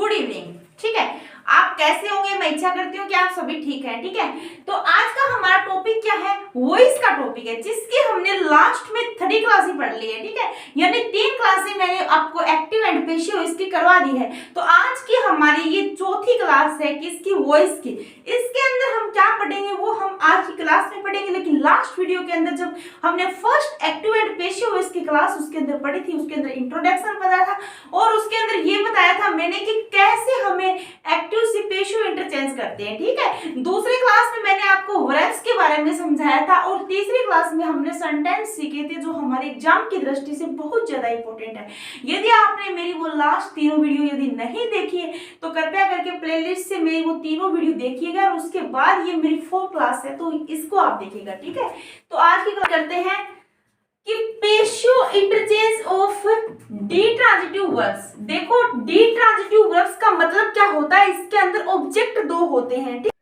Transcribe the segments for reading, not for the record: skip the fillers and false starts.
Good evening. ठीक है, आप कैसे होंगे? मैं इच्छा करती हूँ कि आप सभी ठीक हैं। ठीक है, तो आज का हमारा टॉपिक क्या है? वॉइस का टॉपिक है, जिसकी हमने लास्ट में 3 क्लास ही पढ़ ली है। ठीक है, यानी 3 क्लासें मैंने आपको एक्टिव एंड पेशिव वॉइस की करवा दी है। तो आज की हमारी ये चौथी क्लास है किसकी? वॉइस की। इसके अंदर हम क्या पढ़ेंगे वो हम आज की क्लास में पढ़ेंगे, लेकिन लास्ट वीडियो के अंदर जब हमने फर्स्ट एक्टिव एंड पेशिव वॉइस की क्लास उसके अंदर पढ़ी थी, उसके अंदर इंट्रोडक्शन बताया था और उसके अंदर ये बताया था मैंने कि कैसे हमें एक्टिव से पेशिव इंटरचेंज करते हैं। ठीक है, दूसरी क्लास में मैंने आपको वर्ब्स के बारे में समझाया था और तीसरी क्लास में हमने सेंटेंस सीखे थे जो हमारे एग्जाम की दृष्टि से बहुत ज्यादा इंपॉर्टेंट है। यदि आपने मेरी वो लास्ट तीनों वीडियो यदि नहीं देखी है तो कृपया करके प्लेलिस्ट से मेरी वो तीनों वीडियो देखिएगा और उसके बाद ये मेरी 4 क्लास है तो इसको आप देखिएगा। ठीक है, तो आज की क्लास करते हैं कि passive interchange of ditransitive verbs. देखो, डी ट्रांजिटिव वर्ब्स का मतलब क्या होता है? इसके अंदर ऑब्जेक्ट 2 होते हैं। ठीक,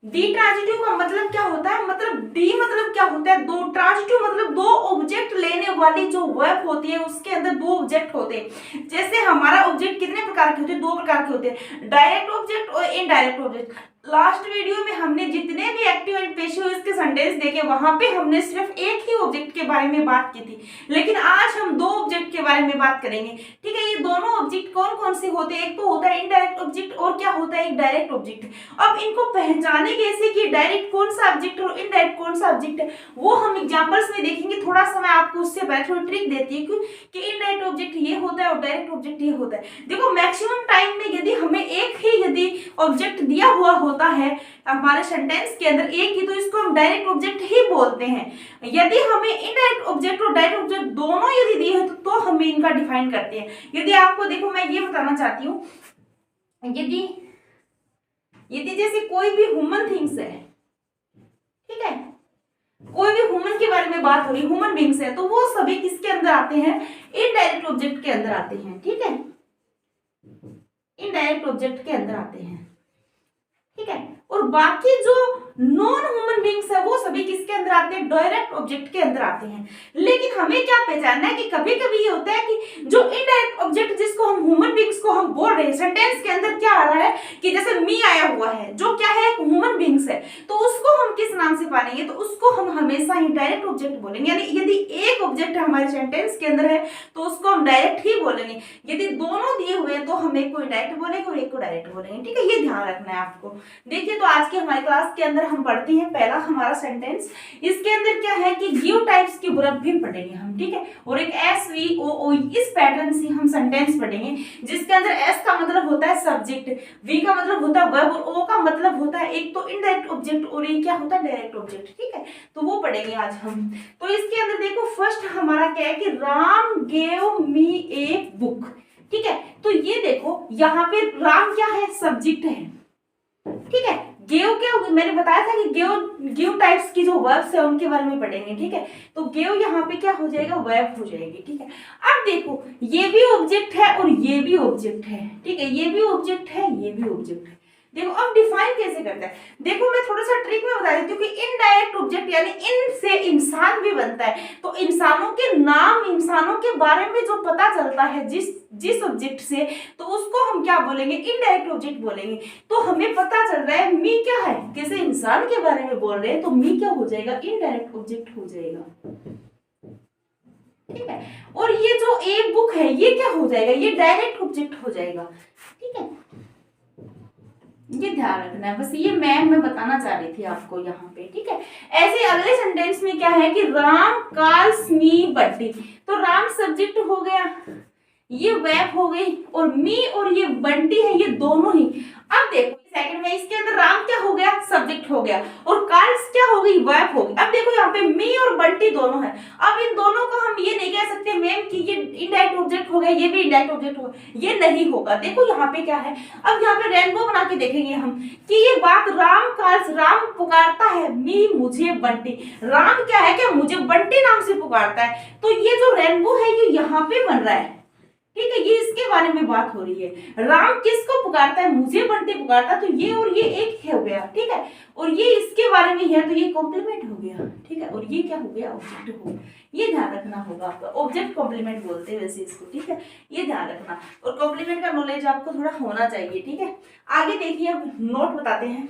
डी ट्रांजिटिव का मतलब क्या होता है? मतलब डी मतलब क्या होता है? 2, ट्रांजिटिव मतलब 2 ऑब्जेक्ट लेने वाली जो वर्ब होती है उसके अंदर 2 ऑब्जेक्ट होते हैं। जैसे हमारा ऑब्जेक्ट कितने प्रकार के होते हैं? 2 प्रकार के होते हैं, डायरेक्ट ऑब्जेक्ट और इनडायरेक्ट ऑब्जेक्ट। लास्ट वीडियो में हमने जितने भी एक्टिव एंड पेशिव इसके सेंटेंस देखे वहां पे हमने सिर्फ एक ही ऑब्जेक्ट के बारे में बात की थी, लेकिन आज हम 2 ऑब्जेक्ट के बारे में बात करेंगे। ठीक है, ये दोनों ऑब्जेक्ट कौन कौन से होते हैं? एक तो होता है इनडायरेक्ट ऑब्जेक्ट और क्या होता है? एक डायरेक्ट ऑब्जेक्ट। अब इनको पहचाने कैसे कि डायरेक्ट कौन सा ऑब्जेक्ट और इनडायरेक्ट कौन सा ऑब्जेक्ट है, वो हम एग्जांपल्स में देखेंगे। थोड़ा सा मैं आपको उससे पहले थोड़ी ट्रिक देती है कि इनडायरेक्ट ऑब्जेक्ट ये होता है और डायरेक्ट ऑब्जेक्ट ये होता है। देखो, मैक्सिमम टाइम में यदि हमें एक ही यदि ऑब्जेक्ट दिया हुआ होता है हमारे सेंटेंस के अंदर एक ही, तो इसको हम डायरेक्ट ऑब्जेक्ट ही बोलते हैं। यदि हमें इनडायरेक्ट ऑब्जेक्ट और डायरेक्ट ऑब्जेक्ट दोनों यदि दिए हैं तो हम इनका डिफाइन करते हैं। यदि आपको देखो मैं ये बताना चाहती हूँ, यदि जैसे कोई भी ह्यूमन थिंग्स है, ठीक है, कोई भी ह्यूमन के बारे में बात हो रही, ह्यूमन बीइंग्स है, तो वो सभी किसके अंदर आते हैं? इनडायरेक्ट ऑब्जेक्ट के अंदर आते हैं। ठीक है, इनडायरेक्ट ऑब्जेक्ट के अंदर आते हैं। ठीक है, और बाकी जो नॉन ह्यूमन बीइंग्स है वो सभी किसके अंदर आते हैं? डायरेक्ट ऑब्जेक्ट के अंदर आते हैं। लेकिन हमें क्या पहचानना है कि कभी कभी ये होता है कि जो इनडायरेक्ट ऑब्जेक्ट जिसको हम ह्यूमन बीइंग्स को हम बोल रहे हैं, सेंटेंस के अंदर क्या आ रहा है कि जैसे मी आया हुआ है जो क्या है? एक ह्यूमन बीइंग्स है, तो उसको हम किस नाम से पालेंगे? तो उसको हम हमेशा ही डायरेक्ट ऑब्जेक्ट बोलेंगे। यानी यदि एक ऑब्जेक्ट हमारे सेंटेंस के अंदर है तो उसको हम डायरेक्ट ही बोलेंगे। यदि दोनों दिए हुए हैं तो हम एक को इनडायरेक्ट बोलेंगे और एक को डायरेक्ट बोलेंगे। ठीक है, ये ध्यान रखना है आपको। देखिए, तो आज की हमारी क्लास के अंदर हम पढ़ते हैं पहला हमारा सेंटेंस। इसके अंदर क्या है कि गिव टाइप्स की वर्ब भी पढ़ेंगे हम। ठीक है, और एक एस वी ओ ओ इस पैटर्न से हम सेंटेंस पढ़ेंगे, जिसके अंदर एस का मतलब होता है सब्जेक्ट, वी का मतलब होता है वर्ब और ओ का मतलब होता है एक तो इनडायरेक्ट ऑब्जेक्ट और एक क्या होता है? Direct object. ठीक है, तो वो पढ़ेंगे आज हम। तो इसके अंदर देखो, फर्स्ट हमारा क्या है कि Ram gave me a book. ठीक है, तो ये देखो यहाँ पे राम क्या है? सब्जेक्ट है। ठीक है, गेव क्या होगी? मैंने बताया था कि गेव टाइप्स की जो वर्ब्स है उनके बारे में पढ़ेंगे। ठीक है, तो गेव यहाँ पे क्या हो जाएगा? वर्ब हो जाएगी। ठीक है, अब देखो ये भी ऑब्जेक्ट है और ये भी ऑब्जेक्ट है। ठीक है, ये भी ऑब्जेक्ट है, ये भी ऑब्जेक्ट है। देखो, अब डिफाइन कैसे करते हैं? देखो, मैं थोड़ा सा ट्रिक में बता देती हूँ कि इनडायरेक्ट ऑब्जेक्ट यानी इन से इंसान भी बनता है, तो इंसानों के नाम, इंसानों के बारे में जो पता चलता है जिस ऑब्जेक्ट से, तो उसको हम क्या बोलेंगे? इनडायरेक्ट ऑब्जेक्ट बोलेंगे। तो हमें पता चल रहा है मी क्या है? किसी इंसान के बारे में बोल रहे हैं तो मी क्या हो जाएगा? इनडायरेक्ट ऑब्जेक्ट हो जाएगा। ठीक है, और ये जो एक बुक है ये क्या हो जाएगा? ये डायरेक्ट ऑब्जेक्ट हो जाएगा। ठीक है, ये ध्यान रखना है, बस ये मैं बताना चाह रही थी आपको यहाँ पे। ठीक है, ऐसे अगले सेंटेंस में क्या है कि राम कॉल्स मी बंटी, तो राम सब्जेक्ट हो गया, ये वर्ब हो गई, और मी और ये बंटी है, ये दोनों ही। अब देखो सेकंड में इसके अंदर राम क्या हो गया? सब्जेक्ट हो गया, और कॉल्स क्या हो गई? वर्ब हो गई। अब देखो यहाँ पे मी और बंटी दोनों है। अब इन दोनों को हम ये नहीं कह सकते मैम कि ये इनडायरेक्ट ऑब्जेक्ट हो गया, ये भी इनडायरेक्ट ऑब्जेक्ट हो गया, ये नहीं होगा। देखो यहाँ पे क्या है, अब यहाँ पे रेनबो बना के देखेंगे हम कि ये बात राम कॉल्स, राम पुकारता है मी मुझे बंटी, राम क्या है? क्या मुझे बंटी नाम से पुकारता है, तो ये जो रेनबो है ये यहाँ पे बन रहा है। ठीक है, ये इसके बारे में बात हो रही है। राम किसको पुकारता है, मुझे बंटी पुकारता है, तो ये और ये एक हो गया, ठीक है, और ये इसके बारे में है तो ये कॉम्प्लीमेंट हो गया, ठीक है, और ये क्या हो गया, ऑब्जेक्ट हो गया। ये ध्यान रखना होगा आपका, ऑब्जेक्ट कॉम्प्लीमेंट बोलते हैं वैसे इसको, ठीक है, ये ध्यान रखना, और कॉम्प्लीमेंट का नॉलेज आपको थोड़ा होना चाहिए, ठीक है। आगे देखिए, अब नोट बताते हैं,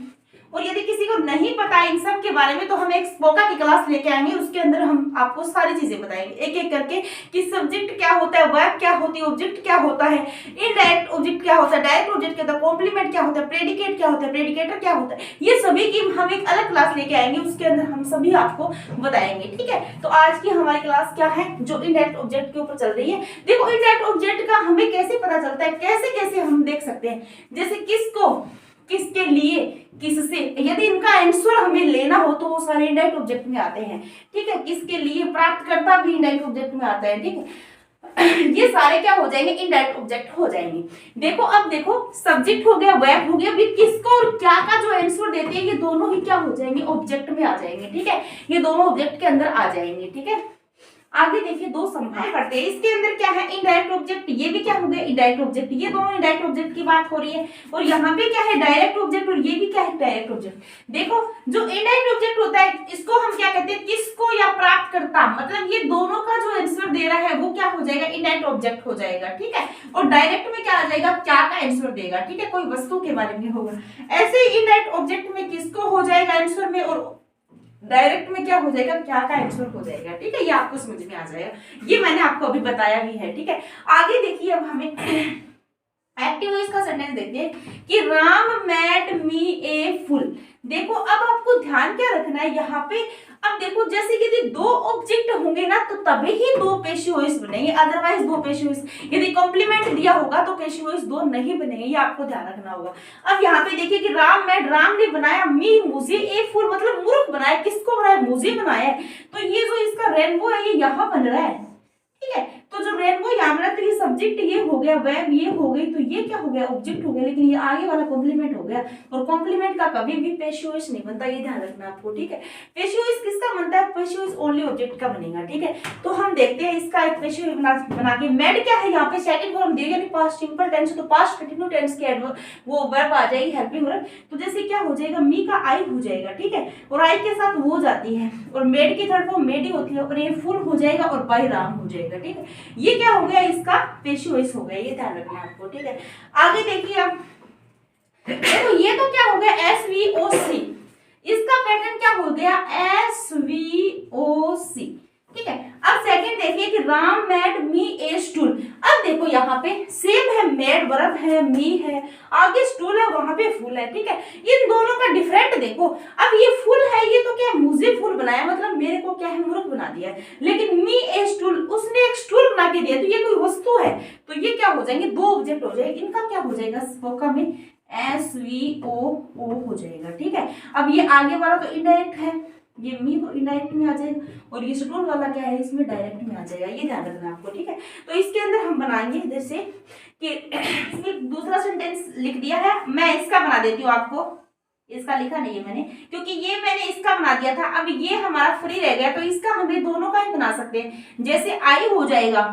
और यदि किसी को नहीं पता इन सब के बारे में तो हम एक स्पोका की क्लास लेके आएंगे, उसके अंदर हम आपको सारी चीजें बताएंगे एक एक करके कि सब्जेक्ट क्या होता है, वर्ब क्या होती है, ऑब्जेक्ट क्या होता है, इनडायरेक्ट ऑब्जेक्ट क्या होता है, डायरेक्ट ऑब्जेक्ट क्या होता है, कॉम्प्लीमेंट क्या होता है, प्रेडिकेट क्या होता है, प्रेडिकेटर क्या होता है, ये सभी की हम एक अलग क्लास लेके आएंगे, उसके अंदर हम सभी आपको बताएंगे, ठीक है। तो आज की हमारी क्लास क्या है, जो इनडायरेक्ट ऑब्जेक्ट के ऊपर चल रही है। देखो इनडायरेक्ट ऑब्जेक्ट का हमें कैसे पता चलता है, कैसे कैसे हम देख सकते हैं, जैसे किसको, किसके लिए, किससे, यदि इनका आंसर हमें लेना हो तो वो सारे इनडायरेक्ट ऑब्जेक्ट में आते हैं, ठीक है। किसके लिए, प्राप्तकर्ता भी इनडायरेक्ट ऑब्जेक्ट में आता है, ठीक है। ये सारे क्या हो जाएंगे, इनडायरेक्ट ऑब्जेक्ट हो जाएंगे। देखो अब देखो, सब्जेक्ट हो गया, वर्ब हो गया, अभी किसको और क्या का जो आंसर देते हैं ये दोनों ही क्या हो जाएंगे, ऑब्जेक्ट में आ जाएंगे, ठीक है, ये दोनों ऑब्जेक्ट के अंदर आ जाएंगे, ठीक है। आगे देखिए, दो संभाग पढ़ते हैं, इसके अंदर क्या है, इनडायरेक्ट ऑब्जेक्ट, ये भी क्या हो गया, इनडायरेक्ट ऑब्जेक्ट, ये दोनों इनडायरेक्ट ऑब्जेक्ट की बात हो रही है, और यहाँ पे क्या है, डायरेक्ट ऑब्जेक्ट, और ये भी क्या है, डायरेक्ट ऑब्जेक्ट। देखो जो इनडायरेक्ट ऑब्जेक्ट होता है इसको हम क्या कहते हैं, किसको या प्राप्तकर्ता, मतलब ये दोनों का जो आंसर दे रहा है वो क्या हो जाएगा, इनडायरेक्ट ऑब्जेक्ट हो जाएगा, ठीक है। और डायरेक्ट में क्या आ जाएगा, क्या का आंसर देगा, ठीक है, कोई वस्तु के बारे में होगा। ऐसे ही इनडायरेक्ट ऑब्जेक्ट में किसको हो जाएगा आंसर में, और डायरेक्ट में क्या हो जाएगा, क्या का आंसर हो जाएगा, ठीक है, ये आपको समझ में आ जाएगा, ये मैंने आपको अभी बताया भी है, ठीक है। आगे देखिए, अब हमें एक्टिव वॉइस का सेंटेंस देखते हैं कि राम मेड मी ए फूल। देखो अब आपको ध्यान क्या रखना है यहाँ पे, अब देखो जैसे कि यदि दो ऑब्जेक्ट होंगे ना तो तभी ही दो पेशी वॉइस बनेंगे, अदरवाइज दो पेशी वॉइस, यदि कॉम्प्लीमेंट दिया होगा तो पेशी वॉइस दो नहीं बनेंगे, ये आपको ध्यान रखना होगा। अब यहाँ पे देखिए कि राम मेड, राम ने बनाया, मी मुझे, ए फूल मतलब मूर्ख बनाया, किसको बनाया, मुझे बनाया है, तो ये जो इसका रेनबो है ये यहाँ बन रहा है, ठीक है। तो जो रेनबो यहाँ बना, तो ये सब्जेक्ट ये हो गया, वर्ब ये हो गई, तो ये क्या हो गया, ऑब्जेक्ट हो गया, लेकिन ये आगे वाला कॉम्प्लीमेंट हो गया, और कॉम्प्लीमेंट का कभी भी पेशी वॉइस नहीं बनता, ये ध्यान रखना आपको, ठीक है। पेशी वॉइस किसका बनता है, पेशी वॉइस ओनली ऑब्जेक्ट का बनेगा, ठीक है। तो हम देखते हैं इसका एक पेशी वॉइस बना के, मेड क्या है यहाँ पे सेकंड फॉर्म दिया, यानी पास्ट सिंपल टेंस, तो पास्ट कंटिन्यू टेंस के एडवर्ब वो वर्ब आ जाएगी, हेल्पिंग वर्ब, तो जैसे क्या हो जाएगा, मी का आई हो जाएगा, ठीक है, और आई के साथ वो जाती है, और मेड की थर्ड फॉर्म मेड ही होती है, और ये फुल हो जाएगा, और बाय राम हो जाएगा, ठीक है। ये क्या हो गया, इसका पेशी वॉइस हो गया, ये ध्यान रखना आपको, ठीक है। आगे देखिए, अब देखो ये तो क्या हो गया, SVOC, इसका पैटर्न क्या हो गया, SVOC, ठीक है। अब सेकंड देखिए कि राम मेड मी ए स्टूल। अब देखो यहाँ पे सेम है, मेड वर्ब है, मी है, आगे स्टूल है, वहां पे फूल है, ठीक है। इन दोनों का डिफरेंट देखो, अब ये फूल है, ये तो क्या है, मुझे फूल बनाया, मतलब मेरे को क्या है, मूर्ख बना दिया है, लेकिन मी ए स्टूल, उसने एक स्टूल बना के दिया, तो ये कोई वस्तु है, तो ये क्या हो जाएंगे, दो ऑब्जेक्ट हो जाएंगे, इनका क्या हो जाएगा, स्पोका में SVOO हो जाएगा, ठीक है। अब ये आगे वाला तो इनडायरेक्ट है, ये मी तो इनडायरेक्ट में आ जाएगा, और ये स्टूल वाला क्या है, इसमें डायरेक्ट में आ जाएगा, ये ध्यान रखना आपको, ठीक है। तो इसके अंदर हम बनाएंगे जैसे कि इसमें दूसरा सेंटेंस लिख दिया है, मैं इसका बना देती हूँ आपको, इसका लिखा नहीं है मैंने, क्योंकि ये मैंने इसका बना दिया था, अब ये हमारा फ्री रह गया, तो इसका हमें दोनों का ही बना सकते हैं, जैसे आई हो जाएगा,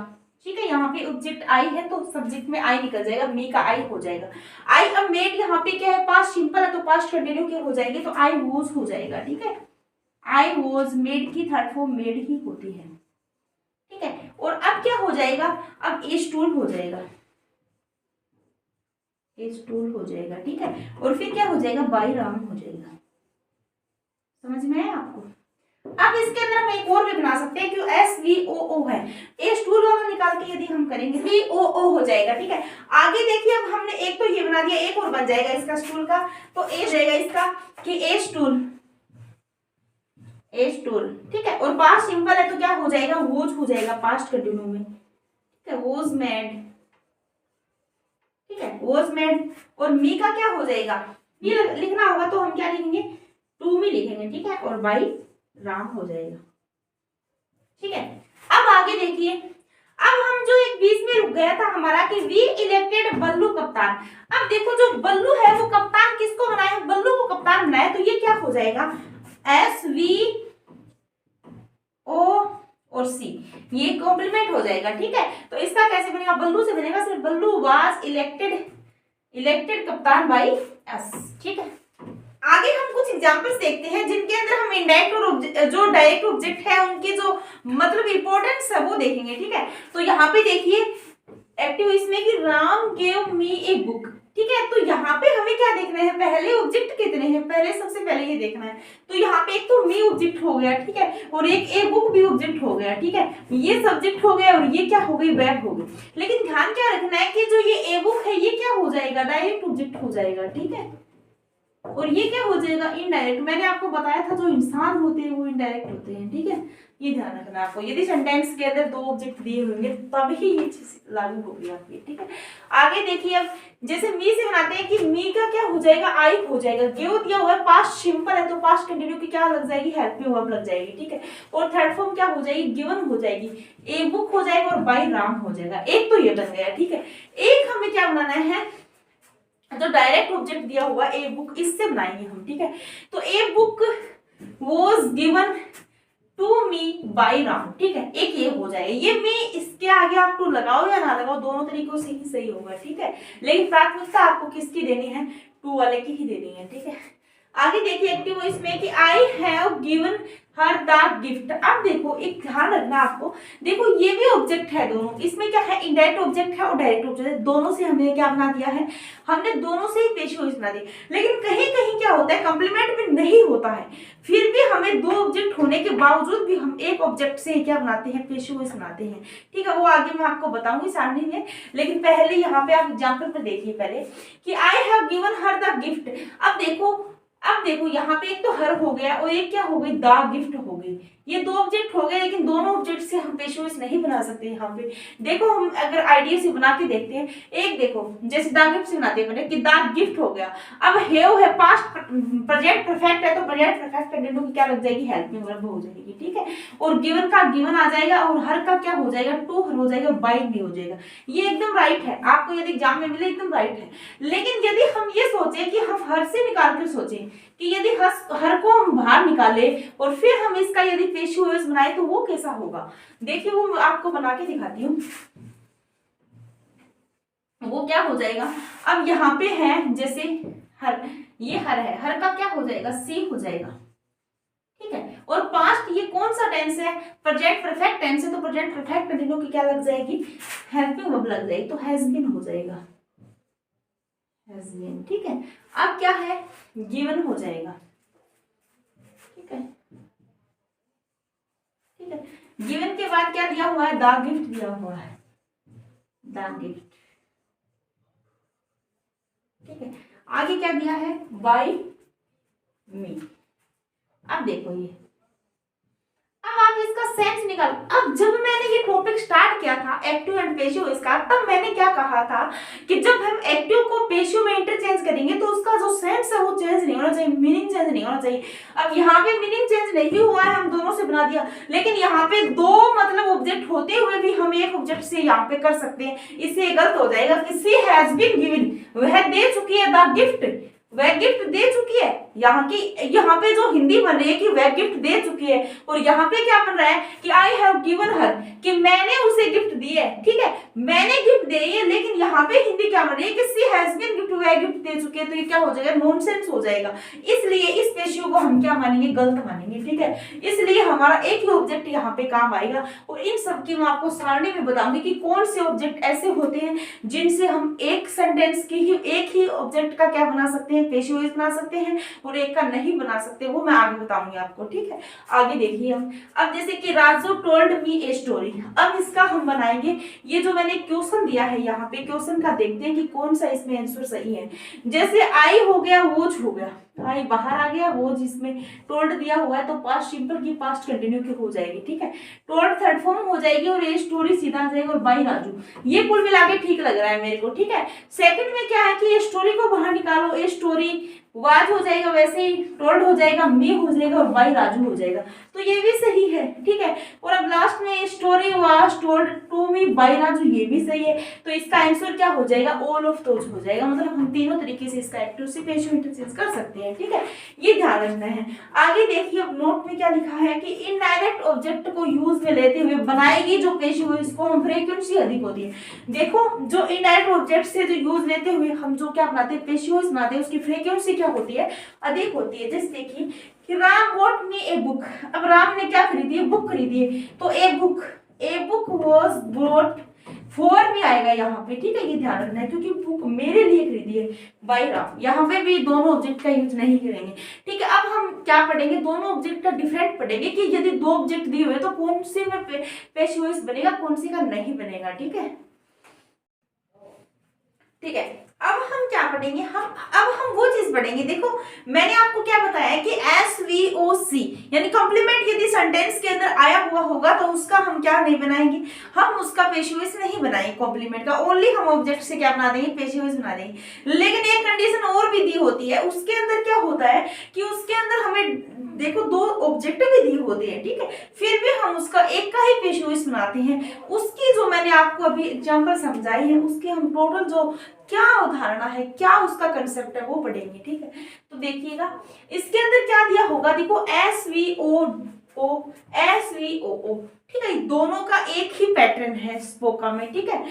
ठीक है, यहाँ पे ऑब्जेक्ट आई है तो सब्जेक्ट में आई निकल जाएगा, मी का आई हो जाएगा, आई। अब मेड यहाँ पे क्या है, पास्ट सिंपल है, तो पास्ट कंटिन्यू क्या हो जाएगी, तो आई वॉज हो जाएगा, ठीक है। आई वॉज, मेड की थर्ड फॉर्म मेड ही होती है, ठीक है। और अब क्या हो जाएगा, अब ए स्टूल हो जाएगा, ए स्टूल हो जाएगा, ठीक है। और फिर क्या हो जाएगा, बाय राम हो जाएगा, समझ में आया आपको। अब इसके अंदर हम एक और भी बना सकते हैं, क्यों SVOO है, ए स्टूल वाला निकाल के यदि हम करेंगे VOO हो जाएगा, ठीक है। आगे देखिए, अब हमने एक तो ये बना दिया, एक और बन जाएगा इसका स्टूल का, तो ए जाएगा इसका कि ए स्टूल, ए स्टूल, ठीक है। और पास्ट सिंपल है तो क्या हो जाएगा, वोज हो जाएगा पास्ट कंटिन्यू में, ठीक है, वोज मेड, ठीक है, वोज मेड। और मी का क्या हो जाएगा, ये लिखना होगा तो हम क्या लिखेंगे, टू मी लिखेंगे, ठीक है, और बाई राम हो जाएगा, ठीक है। अब आगे देखिए, अब हम जो एक बीच में रुक गया था हमारा कि वी इलेक्टेड बल्लू कप्तान। अब देखो जो बल्लू है वो कप्तान किसको बनाया, बल्लू को कप्तान बनाया, तो ये क्या हो जाएगा, SVO और सी, ये कॉम्प्लीमेंट हो जाएगा। ठीक है, तो इसका कैसे बनेगा, बल्लू से बनेगा, सिर्फ बल्लू वाज इलेक्टेड कप्तान बाई एस। ठीक है, आगे हम कुछ एग्जांपल्स देखते हैं जिनके अंदर हम इनडायरेक्ट और जो डायरेक्ट ऑब्जेक्ट है उनके जो मतलब इंपॉर्टेंस है वो देखेंगे। ठीक है, तो यहाँ पे देखिए एक्टिव इसमें कि Ram gave me a book. ठीक है, तो यहाँ पे हमें क्या देखना है, पहले ऑब्जेक्ट कितने हैं, पहले सबसे पहले ये देखना है। तो यहाँ पे एक तो मी ऑब्जेक्ट हो गया, ठीक है, और एक ए बुक भी ऑब्जेक्ट हो गया। ठीक है, ये सब्जेक्ट हो गया और ये क्या हो गई, वर्ब हो गई। लेकिन ध्यान क्या रखना है कि जो ये ए बुक है ये क्या हो जाएगा, डायरेक्ट ऑब्जेक्ट हो जाएगा। ठीक है, और ये क्या हो जाएगा, इनडायरेक्ट। मैंने आपको बताया था जो इंसान होते हैं वो इनडायरेक्ट होते हैं। ठीक है, ये ध्यान रखना आपको, यदि सेंटेंस के अंदर दो ऑब्जेक्ट दिए होंगे तभी ये चीज लागू होगी आपकी। ठीक है, आगे देखिए, अब जैसे मी से बनाते हैं कि मी का क्या हो जाएगा, आई हो जाएगा। गिव दिया हुआ है, पास्ट सिंपल है तो पास्ट कंटिन्यू की क्या लग जाएगी, हेल्पिंग वर्ब लग जाएगी। ठीक है, और थर्ड फॉर्म क्या हो जाएगी, गिवन हो जाएगी, ए बुक हो जाएगा और बाय राम हो जाएगा। एक तो ये बन गया। ठीक है, एक हमें क्या बनाना है, जो डायरेक्ट ऑब्जेक्ट दिया हुआ ए बुक, इससे बनाएंगे हम। ठीक है, तो a book was given to me by Ram. ठीक है, एक ये हो जाएगा, ये मी इसके आगे आप टू लगाओ या ना लगाओ दोनों तरीकों से ही सही होगा। ठीक है, लेकिन प्राथमिकता आपको किसकी देनी है, टू वाले की ही देनी है। ठीक है, आगे देखिए एक्टिव वॉइस में कि I have given her the gift. अब देखो एक ध्यान रखना आपको, देखो ये भी ऑब्जेक्ट है दोनों, इसमें क्या है, इनडायरेक्ट ऑब्जेक्ट है और डायरेक्ट ऑब्जेक्ट है, दोनों से हमने क्या बना दिया है, हमने दोनों से ही पेश वॉइस बना दी। लेकिन कहीं कहीं क्या होता है, कंप्लीमेंट में नहीं होता है, फिर भी हमें दो ऑब्जेक्ट होने के बावजूद भी हम एक ऑब्जेक्ट से क्या बनाते हैं, पेश वॉइस बनाते हैं। ठीक है, वो आगे मैं आपको बताऊंगी सारणी में, लेकिन पहले यहाँ पे आप एग्जाम्पल पर देखिए पहले कि I have given her the gift. अब देखो यहाँ पे एक तो हर हो गया और एक क्या हो गई, द गिफ्ट हो गई। ये दो ऑब्जेक्ट हो गए, लेकिन दोनों ऑब्जेक्ट से हम पेश वॉइस नहीं बना सकते। यहाँ पे देखो हम अगर आइडिया से बना के देखते हैं, एक देखो जैसे द गिफ्ट से बनाते हैं कि द गिफ्ट हो गया। अब हैव है, पास्ट प्रेजेंट परफेक्ट है तो प्रेजेंट परफेक्ट कंटिन्यू की क्या लग जाएगी, हेल्पिंग वर्ब हो जाएगी। ठीक है, और गिवन का गिवन आ जाएगा और हर का क्या हो जाएगा, टू हर हो जाएगा, बाय भी हो जाएगा। ये एकदम राइट है, आपको यदि एग्जाम में मिले एकदम राइट है। लेकिन यदि हम ये सोचे कि हम हर से निकाल कर सोचें कि यदि हर को हम बाहर निकाले और फिर हम इसका यदि पेश वॉइस बनाए तो वो कैसा होगा, देखिए वो आपको बना के दिखाती हूँ। वो क्या हो जाएगा, अब यहाँ पे है जैसे हर, ये हर है, हर का क्या हो जाएगा, सी हो जाएगा। ठीक है, और पास्ट ये कौन सा टेंस है, प्रेजेंट परफेक्ट टेंस है तो प्रेजेंट परफेक्ट कंटिन्यू की क्या लग जाएगी, हेल्पिंग वर्ब लग जाएगी, तो हैज बीन हो जाएगा, हैज बीन। ठीक है, अब क्या है, गिवन हो जाएगा। ठीक है, ठीक है, गिवन के बाद क्या दिया हुआ है, द गिफ्ट दिया हुआ है, द गिफ्ट। ठीक है, आगे क्या दिया है, बाय मी। अब देखो ये, अब आप इसका सेंस निकालो। अब जब मैंने ये टॉपिक स्टार्ट किया था एक्टिव एंड पेशिव इसका, तब मैंने क्या कहा था कि जब हम एक्टिव को पेशिव में इंटरचेंज करेंगे तो उसका जो सेंस है वो चेंज नहीं होना चाहिए, मीनिंग चेंज नहीं होना चाहिए। अब यहाँ पे मीनिंग चेंज नहीं हुआ है, हम दोनों से बना दिया, लेकिन यहाँ पे दो मतलब ऑब्जेक्ट होते हुए भी हम एक ऑब्जेक्ट से यहाँ पे कर सकते हैं। इससे गलत हो जाएगा कि सी हैज बीन गिवन, वह दे चुकी है द गिफ्ट, वह गिफ्ट दे चुकी है। यहाँ पे जो हिंदी बन रही है कि वह गिफ्ट दे चुकी है, और यहाँ पे क्या बन रहा है कि आई हैव गिवन हर, कि मैंने उसे गिफ्ट दी है। ठीक है, मैंने गिफ्ट दे है, लेकिन यहाँ पे हिंदी क्या बन रही है कि सी हैज बीन गिफ्ट, वह गिफ्ट दे चुकी है, तो ये क्या हो जाएगा, नॉनसेंस हो जाएगा। इसलिए इस पेशियों को हम क्या मानेंगे, गलत मानेंगे। ठीक है, इसलिए हमारा एक ही ऑब्जेक्ट यहाँ पे काम आएगा, और इन सब की मैं आपको सारणी में बताऊंगी कि कौन से ऑब्जेक्ट ऐसे होते हैं जिनसे हम एक सेंटेंस की ही एक ही ऑब्जेक्ट का क्या बना सकते हैं, पेशी वॉइस बना सकते हैं, और एक का नहीं बना सकते, वो मैं आगे बताऊंगी आपको। ठीक है, आगे देखिए हम, अब जैसे कि Raju told me a story, अब इसका हम बनाएंगे। ये जो मैंने क्वेश्चन दिया है यहाँ पे, क्वेश्चन का देखते हैं कि कौन सा इसमें आंसर सही है। जैसे आई हो गया, वोज हो गया, आई बाहर आ गया, वोज इसमें टोल्ड दिया हुआ है तो पास्ट सिंपल की पास्ट कंटिन्यू की हो जाएगी। ठीक है, टोल्ड थर्ड फॉर्म हो जाएगी और ए स्टोरी सीधा आ जाएगा, और बाई राजू, ये कुल मिला के ठीक लग रहा है मेरे को। ठीक है, सेकंड में क्या है कि ये स्टोरी को बाहर निकालो, ए स्टोरी वाज हो जाएगा, वैसे ही टोल्ड हो जाएगा, मी हो जाएगा और बाई राजू हो जाएगा। तो ये भी सही है, ठीक है। और अब लास्ट में story was told to me by Raju, ये भी सही है। तो इसका आंसर क्या हो जाएगा, ऑल ऑफ दोज हो जाएगा। मतलब हम तीनों तरीके से इसका एक्टिव से पैसिव इंटरचेंज कर सकते हैं, ठीक है। ये ध्यान रखना है। आगे देखिए अब नोट में क्या लिखा है कि इनडायरेक्ट ऑब्जेक्ट को यूज में लेते हुए बनाएगी जो पैसिव वॉइस को हम फ्रीक्वेंसी अधिक होती है। देखो जो इनडायरेक्ट ऑब्जेक्ट से जो यूज लेते हुए हम जो क्या बनाते हैं, पैसिव वॉइस बनाते हैं, उसकी फ्रीक्वेंसी क्या होती है, अधिक होती है। जैसे देखिए कि Ram bot me a book, अब राम ने क्या खरीदी है, बुक खरीदी है। तो a book was bought for me आएगा यहाँ पे, ठीक है। ये ध्यान रखना है क्योंकि बुक मेरे लिए खरीदी है बाय राम, यहाँ पे भी दोनों ऑब्जेक्ट का यूज नहीं करेंगे, ठीक है। अब हम क्या पढ़ेंगे, दोनों ऑब्जेक्ट का डिफरेंट पढ़ेंगे कि यदि दो ऑब्जेक्ट दिए हुए तो कौन से में पैसिव वॉइस बनेगा, कौन से का नहीं बनेगा, ठीक है, ठीक है। अब हम क्या पढ़ेंगे, अब हम वो चीज पढ़ेंगे। देखो मैंने आपको क्या बताया कि SVOC यानी कॉम्प्लीमेंट यदि सेंटेंस के अंदर आया हुआ होगा तो उसका हम क्या नहीं बनाएंगे, हम उसका पैसिव वॉइस नहीं बनाएंगे कॉम्प्लीमेंट का, ओनली हम ऑब्जेक्ट से क्या बना देंगे, पैसिव वॉइस बना देंगे। लेकिन एक कंडीशन और भी दी होती है, उसके अंदर क्या होता है कि उसके अंदर हमें देखो दो ऑब्जेक्ट भी दिए होते हैं, ठीक है, फिर भी हम उसका एक का ही पैसिव वॉइस बनाते हैं। उसकी जो मैंने आपको अभी एग्जांपल समझाई है उसकी हम टोटल जो क्या अवधारणा है, क्या उसका कंसेप्ट है वो पढ़ेंगे, ठीक है। तो देखिएगा इसके अंदर क्या दिया होगा, देखो SVO, ठीक है, दोनों का एक ही पैटर्न है स्पोका में, ठीक है।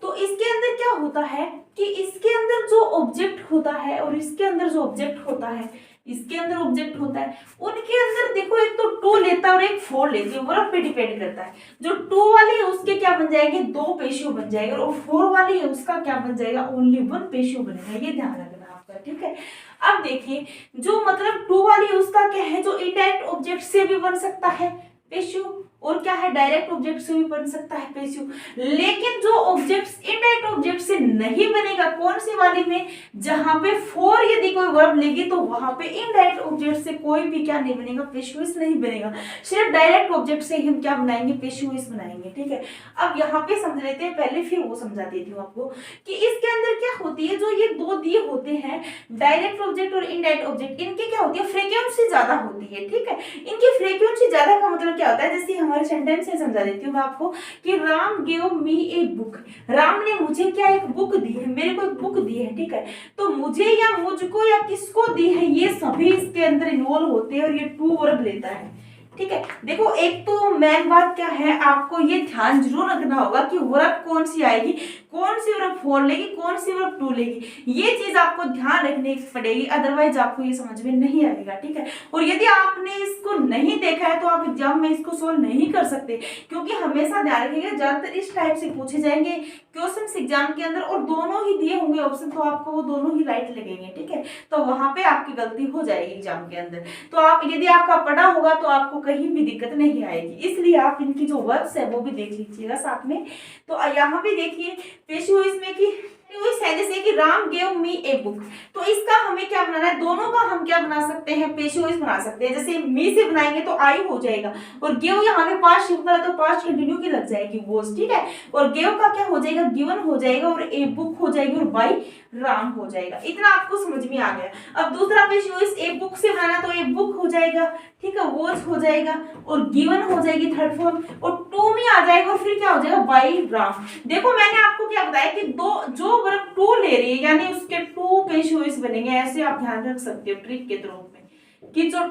तो इसके अंदर क्या होता है कि इसके अंदर जो ऑब्जेक्ट होता है और इसके अंदर जो ऑब्जेक्ट होता है, इसके अंदर ऑब्जेक्ट होता है, उनके अंदर देखो एक तो टू लेता है और एक फोर लेती है, वर्ब पे डिपेंड करता है। जो टू वाली है उसके क्या बन जाएंगे, दो पैसिव बन जाएगा, और फोर वाली है उसका क्या बन जाएगा, ओनली वन पैसिव बनेगा। ये ध्यान रखना आपका, ठीक है। अब देखिए जो मतलब टू वाली है उसका क्या है, जो इनडायरेक्ट ऑब्जेक्ट से भी बन सकता है पैसिव, और क्या है डायरेक्ट ऑब्जेक्ट से भी बन सकता है पैसिव। लेकिन जो ऑब्जेक्ट्स इनडायरेक्ट ऑब्जेक्ट से नहीं बनेगा, कौन सी वाली में, जहां पे फोर यदि कोई वर्ब लेगी तो वहां पे इनडायरेक्ट ऑब्जेक्ट से कोई भी क्या नहीं बनेगा, पैसिव वॉइस नहीं बनेगा। सिर्फ डायरेक्ट ऑब्जेक्ट से हम क्या बनाएंगे, पैसिव वॉइस बनाएंगे, ठीक है। अब यहाँ पे समझ लेते हैं पहले, फिर वो समझा देती हूँ आपको कि इसके अंदर क्या होती है, जो ये दो दिए होते हैं डायरेक्ट ऑब्जेक्ट और इनडायरेक्ट ऑब्जेक्ट, इनकी क्या होती है, फ्रीक्वेंसी ज्यादा होती है, ठीक है। इनकी फ्रीक्वेंसी ज्यादा का मतलब क्या होता है, जैसे हमारे सेंटेंस से समझा देती हूँ मैं आपको कि Ram give me a book, Ram ने मुझे क्या एक बुक दी है, मेरे को एक बुक दी है, ठीक है। तो मुझे या मुझको या किसको दी है, ये सभी इसके अंदर इन्वॉल्व होते हैं और ये टू वर्ब लेता है, ठीक है। देखो एक तो मेन बात क्या है, आपको ये ध्यान जरूर रखना होगा कि वर्ब कौन सी आएगी, कौन सी वर्ब फोर लेगी, कौन सी वर्ब टू लेगी, ये चीज आपको ध्यान रखनी पड़ेगी, अदरवाइज आपको ये समझ में नहीं आएगा, ठीक है। और यदि आपने इसको नहीं देखा है तो आप एग्जाम में इसको सोल्व नहीं कर सकते, क्योंकि हमेशा ध्यान रखिएगा ज्यादातर इस टाइप से पूछे जाएंगे क्वेश्चन एग्जाम के अंदर, और दोनों ही दिए होंगे ऑप्शन, तो आपको वो दोनों ही राइट लगेंगे, ठीक है। तो वहां पे आपकी गलती हो जाएगी एग्जाम के अंदर। तो आप यदि आपका पढ़ा होगा तो आपको कहीं भी दिक्कत नहीं आएगी, इसलिए आप इनकी जो वर्ब्स है वो भी देख लीजिएगा साथ में। तो यहाँ पे देखिए पैसिव वॉइस में कि जैसे कि Ram gave me a book, तो इसका हमें क्या बनाना है, दोनों का हम क्या बना सकते हैं, पैसिव वॉइस बना सकते हैं। जैसे मी से बनाएंगे तो आई हो जाएगा, और गेव यहाँ पे पास्ट सिंपल है तो पास्ट कंटिन्यू की लग जाएगी वॉज, ठीक है। और गेव का क्या हो जाएगा, गिवन हो जाएगा, और ए बुक हो जाएगी, और बाई राम हो जाएगा। इतना आपको समझ में आ गया। अब दूसरा पैसिव वॉइस ए बुक से बनाना तो ए बुक हो जाएगा, ठीक है, वॉज हो जाएगा, और गिवन हो जाएगी थर्ड फॉर्म, और टू में आ जाएगा, और फिर क्या हो जाएगा, बाई राम। देखो मैंने आपको क्या बताया कि दो जो वर्ब टू ले रही है यानी उसके टू पैसिव वॉइस बनेंगे, ऐसे आप ध्यान रख सकते हो ट्रिक के रूप में कि जो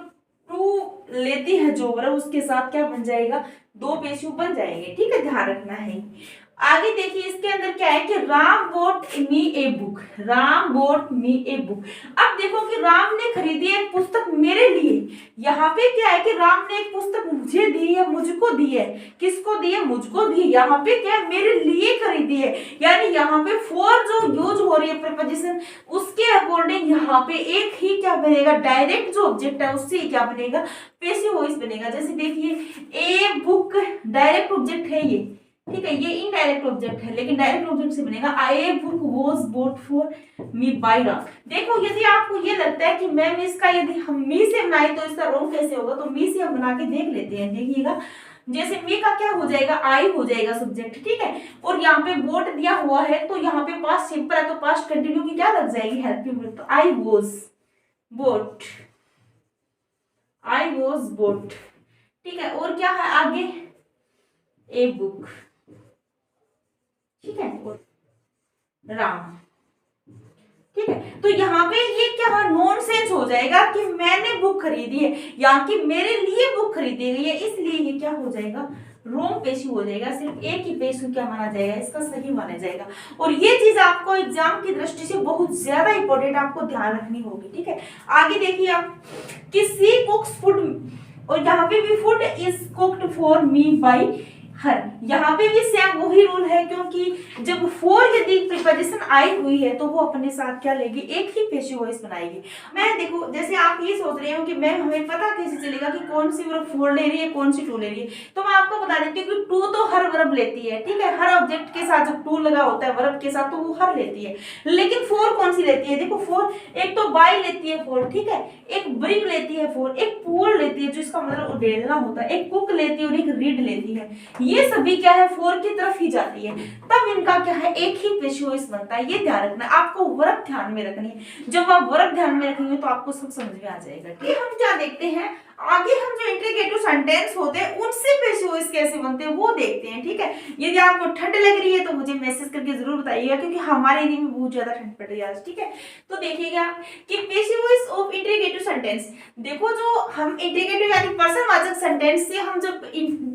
टू लेती है जो वर्ब उसके साथ क्या बन जाएगा, दो पैसिव बन जाएंगे, ठीक है, ध्यान रखना है। आगे देखिए इसके अंदर क्या है कि Ram boat me a book, Ram boat me a book. अब देखो कि राम ने खरीदी एक पुस्तक मेरे लिए, यहाँ पे क्या है कि राम ने एक पुस्तक मुझे दी है, मुझको दी है, किसको दी है, मुझको दी। यहाँ पे क्या है, मेरे लिए खरीदी है, यानी यहाँ पे फॉर जो यूज हो रही है प्रीपोजिशन उसके अकॉर्डिंग यहाँ पे एक ही क्या बनेगा, डायरेक्ट जो ऑब्जेक्ट है उससे क्या बनेगा, पैसिव वॉइस बनेगा। जैसे देखिए ए बुक डायरेक्ट ऑब्जेक्ट है ये, ठीक है, ये इनडायरेक्ट ऑब्जेक्ट है, लेकिन डायरेक्ट ऑब्जेक्ट से बनेगा I book was bought for me by Ram. देखो यदि आपको ये लगता है कि मैम इसका यदि हम मी से बनाए तो इसका रोंग कैसे होगा, तो मी से हम बना के देख लेते हैं। देखिएगा जैसे मी का क्या हो जाएगा, आई हो जाएगा सब्जेक्ट, ठीक है, और यहाँ पे बोट दिया हुआ है तो यहाँ पे पास्ट सिंपल है तो पास्ट कंटिन्यू की क्या लग जाएगी, हेल्पिंग वर्ब, तो I was, boat, I was boat, ठीक है। और क्या है आगे, ए बुक, ठीक है, और राम, ठीक है। तो यहाँ पे ये क्या नॉनसेंस हो जाएगा कि मैंने बुक खरीदी है या कि मेरे लिए बुक खरीदी गई है, इसलिए ये क्या हो जाएगा, रॉन्ग पेशी हो जाएगा। सिर्फ एक ही पेशी क्या माना जाएगा, इसका सही माना जाएगा। और ये चीज आपको एग्जाम की दृष्टि से बहुत ज्यादा इंपॉर्टेंट आपको ध्यान रखनी होगी, ठीक है। आगे देखिए आप कि सी कुक्स फूड, और यहाँ पे भी food is cooked for me bye हर, यहाँ पे भी सेम वही रूल है, क्योंकि जब फॉर यदि प्रीपोजिशन आई हुई है तो वो अपने साथ क्या लेगी, एक ही पेशी वॉइस बनाएगी। मैं देखो जैसे आप ये सोच रहे हो कि मैम हमें पता कैसे चलेगा कि कौन सी वर्ब फॉर ले रही है कौन सी टू ले रही है, तो मैं आपको बता देती हूँ कि टू तो हर वर्ब लेती है, ठीक है, हर ऑब्जेक्ट के साथ जब टू लगा होता है वर्ब के साथ तो वो हर लेती है। लेकिन फोर कौन सी लेती है, देखो फोर एक तो बाय लेती है फोर, ठीक है, एक ब्रिंग लेती है फोर, एक पूल लेती है जो इसका मतलब उड़ेलना होता है, एक कुक लेती है और एक रीड लेती है। ये सभी क्या है, फोर की तरफ ही जाती है, तब इनका क्या है, एक ही पेशी वॉइस बनता है। ये ध्यान रखना, आपको वर्ब ध्यान में रखनी है। जब आप वर्ब ध्यान में रखेंगे तो आपको सब समझ में आ जाएगा। कि हम क्या देखते हैं आगे, हम जो इंट्रीगेटिव सेंटेंस होते हैं उनसे पेशी वॉइस कैसे बनते हैं वो देखते हैं, ठीक है। यदि आपको ठंड लग रही है तो मुझे मैसेज करके जरूर बताइएगा, क्योंकि हमारे एरिया में बहुत ज्यादा ठंड पड़ रही है आज, ठीक है। तो देखिएगा कि पेशी वॉइस ऑफ इंट्रीगेटिव सेंटेंस, देखो जो हम इंट्रीगेटिव यानी पर्सनवाचक सेंटेंस से हम जब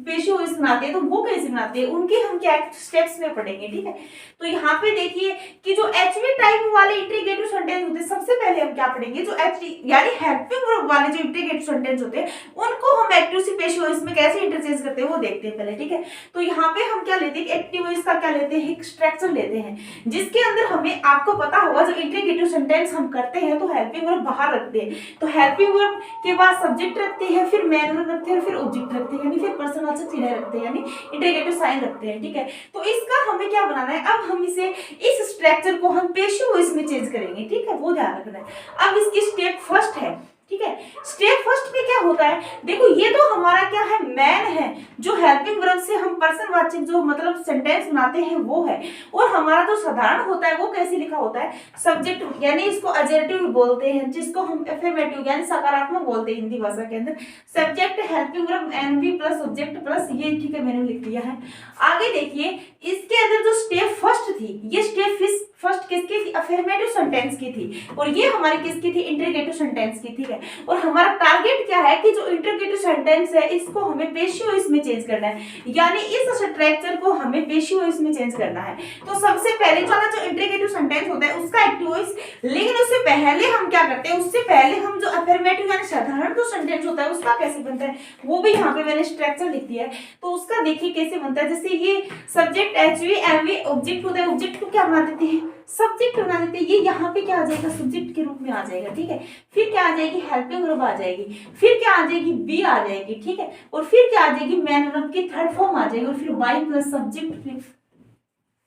पेशी वॉइस बनाते हैं तो वो कैसे बनाते हैं, उनके हम क्या स्टेप्स में पढ़ेंगे, ठीक है। तो यहाँ पे देखिए कि जो एचवी टाइप वाले इंट्रीगेटिव सेंटेंस होते हैं, सबसे पहले हम क्या पढ़ेंगे, जो एचवी यानी हेल्पिंग वर्ब वाले जो इंट्रीगेटिव सेंटेंस होते हैं उनको हम एक्टिव से पेशी वॉइस में कैसे इंटरचेंज करते हैं वो देखते हैं पहले, ठीक है। तो यहाँ पे हम क्या लेते हैं, एक्टिव वॉइस का क्या लेते हैं, एक स्ट्रक्चर लेते हैं, जिसके अंदर हमें, आपको पता होगा जब इंट्रीगेटिव सेंटेंस हम करते हैं तो हेल्पिंग वर्ब बाहर रखते हैं, तो हेल्पिंग वर्ब के बाद सब्जेक्ट रखते हैं, फिर मैन वर्ब रखते हैं, फिर ऑब्जेक्ट रखते हैं, यानी फिर पर्सनवाचक चिन्ह रखते हैं, यानी इंट्रीगेटिव साइन रखते हैं, ठीक है। तो इसका हमें क्या बनाना है, अब हम इसे इस स्ट्रक्चर को हम पेशी वॉइस में चेंज करेंगे, ठीक है, वो ध्यान रखना है। अब इसकी स्टेप फर्स्ट है, ठीक है। स्टेप फर्स्ट में क्या होता है, देखो ये तो हमारा क्या है, मैन है, जो हेल्पिंग वर्ब से हम पर्सनवाचक जो मतलब सेंटेंस बनाते हैं वो है, और हमारा जो साधारण होता है वो कैसे लिखा होता है, सब्जेक्ट, यानी इसको अजेक्टिव बोलते हैं, जिसको हम अफर्मेटिव यानी सकारात्मक बोलते हैं हिंदी भाषा के अंदर। सब्जेक्ट हेल्पिंग वर्ब एनवी प्लस ऑब्जेक्ट प्लस ये, ठीक है, मैंने लिख दिया है। आगे देखिए इसके अंदर जो स्टेप फर्स्ट थी, ये स्टेप फर्स्ट किसकी थी, अफर्मेटिव सेंटेंस की थी, और ये हमारी किसकी थी, इंटरोगेटिव सेंटेंस की, ठीक है। और हमारा टारगेट क्या है कि जो इंटरोगेटिव सेंटेंस है इसको हमें पेशी वॉइस में चेंज करना है, यानी इस स्ट्रक्चर को हमें पेशी वॉइस में चेंज करना है। तो सबसे पहले वाला जो इंटरोगेटिव सेंटेंस होता है उसका एक्टिव वॉइस, लेकिन उससे पहले हम क्या करते हैं, उससे पहले हम जो अफर्मेटिव यानी साधारण जो सेंटेंस होता है उसका कैसे बनता है वो भी यहाँ पे मैंने स्ट्रक्चर लिख दिया है। तो उसका देखिए कैसे बनता है, जैसे ये सब्जेक्ट एचवी एमवी ऑब्जेक्ट होता है, ऑब्जेक्ट को क्या बना देते हैं, सब्जेक्ट बना देते हैं, ये यहाँ पे क्या आ जाएगा, सब्जेक्ट के रूप में आ जाएगा, ठीक है। फिर क्या आ जाएगी, हेल्पिंग वर्ब आ जाएगी, फिर क्या आ जाएगी, बी आ जाएगी, ठीक है, और फिर क्या आ जाएगी, मैन वर्ब की थर्ड फॉर्म आ जाएगी, और फिर बाई प्लस सब्जेक्ट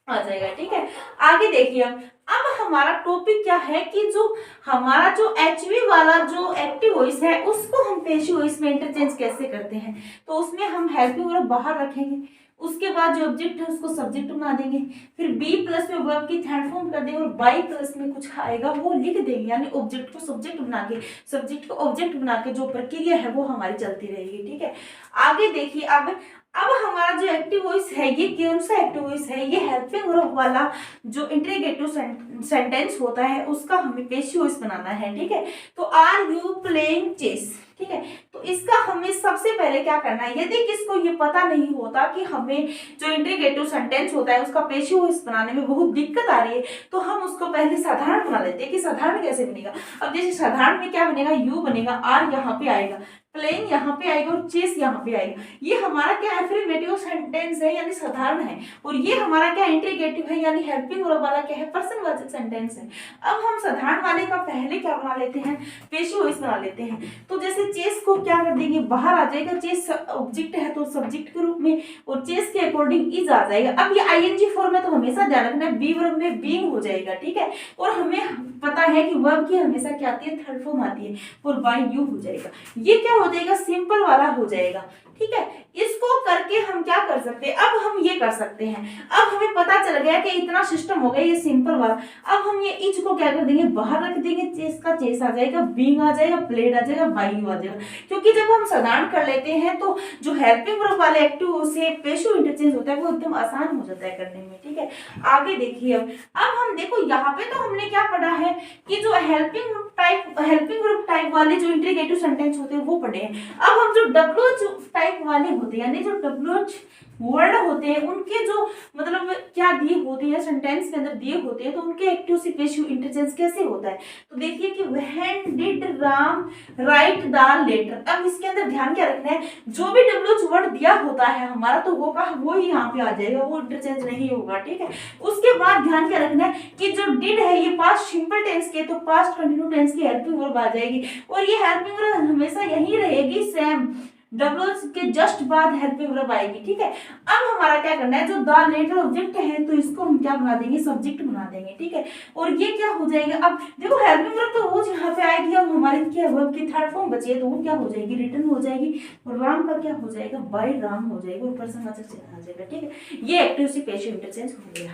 आ जाएगा, ठीक है। आगे देखिए अब हमारा टॉपिक क्या है कि जो हमारा जो एचवी वाला जो एक्टिव वॉइस है उसको हम पेशी वॉइस में इंटरचेंज कैसे करते हैं। तो उसमें हम हेल्पिंग वर्ब बाहर रखेंगे, उसके बाद जो ऑब्जेक्ट है उसको सब्जेक्ट बना देंगे, फिर बी प्लस में वर्ब की थर्ड फॉर्म कर देंगे, और बाई प्लस में कुछ आएगा वो लिख देंगे, यानी ऑब्जेक्ट को सब्जेक्ट बना के, सब्जेक्ट को ऑब्जेक्ट बना के जो प्रक्रिया है वो हमारी चलती रहेगी, ठीक है। आगे देखिए अब हमारा जो एक्टिव वॉइस है ये कौन सा एक्टिव वॉइस है, ये हेल्पिंग वर्ब वाला जो इंटरोगेटिव सेंटेंस होता है उसका हमें पेशी वॉइस बनाना है, ठीक है। तो आर यू प्लेइंग चेस, ठीक है। तो इसका हमें सबसे पहले क्या करना है, यदि किसको ये पता नहीं होता कि हमें जो इंटरोगेटिव सेंटेंस होता है उसका पेशी वॉइस बनाने में बहुत दिक्कत आ रही है, तो हम उसको पहले साधारण बना लेते हैं कि साधारण कैसे बनेगा। अब जैसे साधारण में क्या बनेगा, यू बनेगा, आर यहाँ पे आएगा, प्लेइंग यहाँ पे आएगा और चेस यहाँ पे आएगा। ये हमारा क्या अफर्मेटिव सेंटेंस है यानी साधारण है, और ये हमारा क्या इंटरोगेटिव है यानी हेल्पिंग वर्ब वाला क्या है, पर्सनवाचक सेंटेंस है। अब हम साधारण वाले का पहले क्या बना लेते हैं, पेशी वॉइस बना लेते हैं। तो जैसे चेस को क्या कर देंगे, बाहर आ जाएगा, चेस ऑब्जेक्ट है तो सब्जेक्ट के रूप में, और चेस के अकॉर्डिंग इज आ जाएगा। अब ये आईएनजी फॉर्म में तो हमेशा ध्यान रखना है, बी वर्ब में बीइंग हो जाएगा, ठीक है। और हमें पता है कि वर्ब की हमेशा क्या आती है, थर्ड फॉर्म आती है, और बाय यू हो जाएगा। ये क्या हो जाएगा, सिंपल वाला हो जाएगा, ठीक है, इसको करके हम क्या कर सकते हैं, अब हम ये कर सकते हैं, अब हमें पता चल गया कि इतना सिस्टम हो गया ये सिंपल वाला। अब हम ये इज को क्या कर देंगे, बाहर रख देंगे, चेस का चेस आ जाएगा, बीइंग आ जाएगा, प्लेड आ जाएगा, बाइंग आ जाएगा। क्योंकि जब हम साधारण कर लेते हैं तो जो हेल्पिंग वर्ब वाले एक्टिव से पेशिव इंटरचेंज होता है वो एकदम आसान हो जाता है करने में। ठीक है, आगे देखिए अब हम देखो यहाँ पे तो हमने क्या पढ़ा है कि जो हेल्पिंग वर्ब टाइप वाले जो इंट्रीगेटिव सेंटेंस होते हैं वो पढ़े हैं। अब हम जो WH टाइप वाले होते हैं, यानी जो WH वर्ड होते हैं, उनके जो मतलब क्या दिए होते हैं सेंटेंस के अंदर दिए होते हैं, तो उनके एक्टिव से पेशिव इंटरचेंज कैसे होता है। तो देखिए कि when did Ram write the letter. अब इसके अंदर ध्यान क्या रखना है, जो भी WH वर्ड दिया होता है हमारा तो वो का वो ही यहाँ पे आ जाएगा, वो इंटरचेंज नहीं होगा। ठीक है, उसके बाद ध्यान क्या रखना है कि जो डिड है ये पास्ट सिंपल टेंस के, तो पास्ट कंटिन्यू टेंस की हेल्पिंग वर्ब आ जाएगी, और ये हेल्पिंग वर्ब हमेशा यही रहेगी सेम, WH के जस्ट बाद हेल्पिंग वर्ब आएगी। ठीक है, अब हमारा क्या करना है, जो द लेटर ऑब्जेक्ट है तो इसको हम क्या बना देंगे, सब्जेक्ट बना देंगे। ठीक है, और ये क्या हो जाएगा, अब देखो हेल्पिंग वर्ब तो वो यहाँ पे आएगी, अब हमारी क्या वर्ब की थर्ड फॉर्म बची है तो वो क्या हो जाएगी, रिटर्न हो जाएगी, और राम का क्या हो जाएगा, बाय राम हो जाएगा, और पर्सन आ जाएगा। ठीक है, ये एक्टिव से पेशिव इंटरचेंज हो गया।